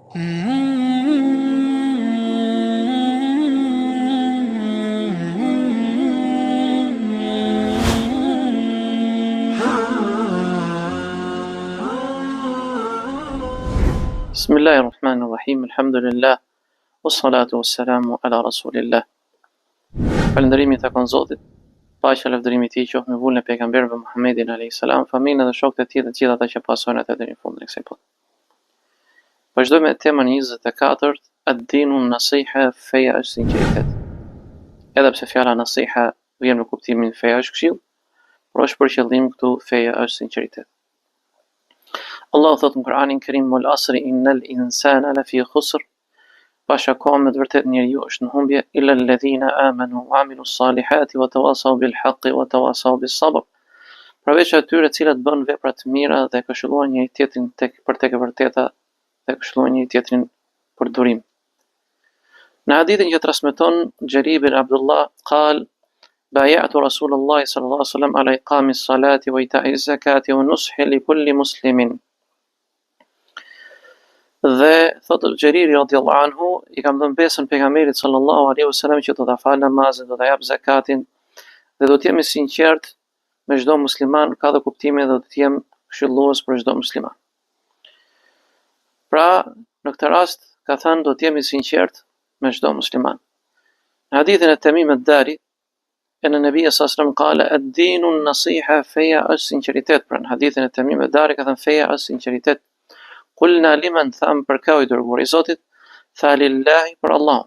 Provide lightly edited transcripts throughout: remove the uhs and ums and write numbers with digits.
Bismillahirrahmanirrahim, alhamdulillah, wassalatu wassalamu ala rasulillah. Falënderimi takon Zotit, paqja lavdërimi i tij qoftë me vullën e pejgamberëve Muhammedin alayhis salam, familjen dhe shokët e tij dhe të gjithë ata që pasojnë atë deri në fundin e kësaj bote. Vazhdojmë me temën 24, ad-dinu nasiha, feja është sinqeritet. Edhe pse fjala nasiha vjen me kuptimin feja është këshill, por është për qëllim këtu feja është sinqeritet. Allahu thot në Kur'anin Kerim: "Wal asri innal insana lafi khusr", pasha ka me të vërtet njeriu është në humbje, illa alladhina amanu wa amilus salihati wa tawasaw bil haqqi wa tawasaw bis sabr. Përveç atyre të cilët bën vepra të mira dhe këshillojnë njëri tjetrin për tek e vërteta dhe këshillojnë njëri tjetrin për durim. Në hadithin që transmeton Xherir ibn Abdullah, qal: "Bay'atu Rasulullah sallallahu alaihi wasallam ala iqamis salati wa ita'iz zakati wa nushi li kulli muslimin." Dhe thotë Xheriri radhiyallahu anhu, i kam dhënë besën pejgamberit sallallahu alaihi wasallam që do ta fal namazin, do ta jap zakatin dhe do të jemi sinqert me çdo musliman, ka dhe kuptimin dhe do të jem këshillues për çdo musliman. Pra, në këtë rast ka thënë do të jemi sinqert me çdo musliman. Në hadithin e Tamim ad-Dari, në Nabi sallallahu alaihi wasallam qala ad-dinu an-nasiha, feja është sinqeritet. Pra në hadithin e Tamim ad-Dari ka thënë feja është sinqeritet. Kulna liman, tham për ka i dërguar i Zotit, tha lillahi për Allah,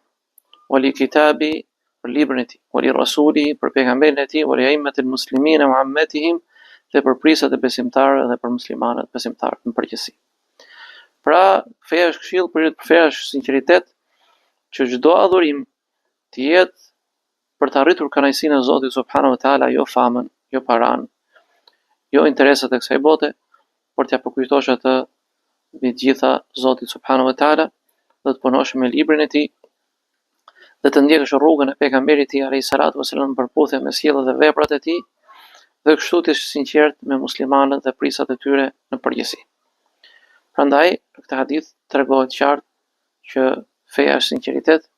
wali kitabi për librin e tij, wali rasuli për pejgamberin e tij, wali aimatil muslimina wa ammatihim dhe për prisat e besimtarëve dhe për muslimanët besimtarët në përgjithësi. Pra, feja është këshill, për feja është sinqeritet, që çdo adhurim të jetë për të arritur kënaqësinë e Zotit subhanahu wa taala, jo famën, jo paran, jo interesat e kësaj bote, por t'ia përkujtosh atë mbi gjitha Zotit subhanahu wa taala, dhe të punosh me librin e tij dhe të ndjekësh rrugën e pejgamberit të tij alayhis salatu wasallam në përputhje me sjelljet dhe veprat e tij, dhe kështu të jesh sinqert me muslimanët dhe prisat e tyre në përgjithësi. Prandaj, në këtë hadith tregohet qartë që feja është sinqeritet.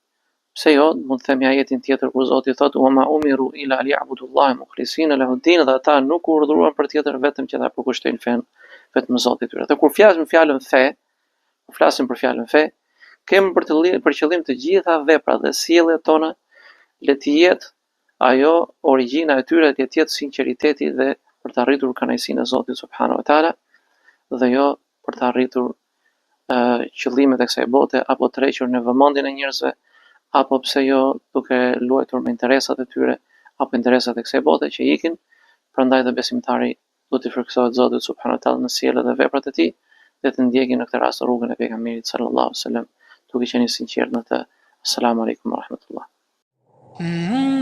Pse jo, mund të themi ajetin tjetër ku Zoti thotë: "Wa ma umiru ila liya'budullaha mukhlisina lahu ad-din", dhe ata nuk u urdhëruan për tjetër vetëm që ta përkushtojnë fen vetëm Zotit tyre. Dhe kur flasim fjalën fe, për fjalën fe, kemi për qëllim të gjitha veprat dhe sjelljet tona le të jetë ajo origjina e tyre, të jetë sinqeriteti dhe për të arritur kënaqësinë e Zotit subhanahu wa taala, dhe jo për të arritur qëllimet e kësaj bote apo të rrequr në vëmendjen e njerëzve, apo pse jo duke luajtur me interesat e tyre apo interesat e kësaj bote që ikin. Prandaj dhe besimtari duhet të frikësohet Zotit subhanahu wa taala në sjelljet dhe veprat e tij dhe të ndjekin në këtë rast rrugën e pejgamberit sallallahu alaihi wasallam, duke qenë i sinqert në të. Assalamu alaikum wa rahmatullah.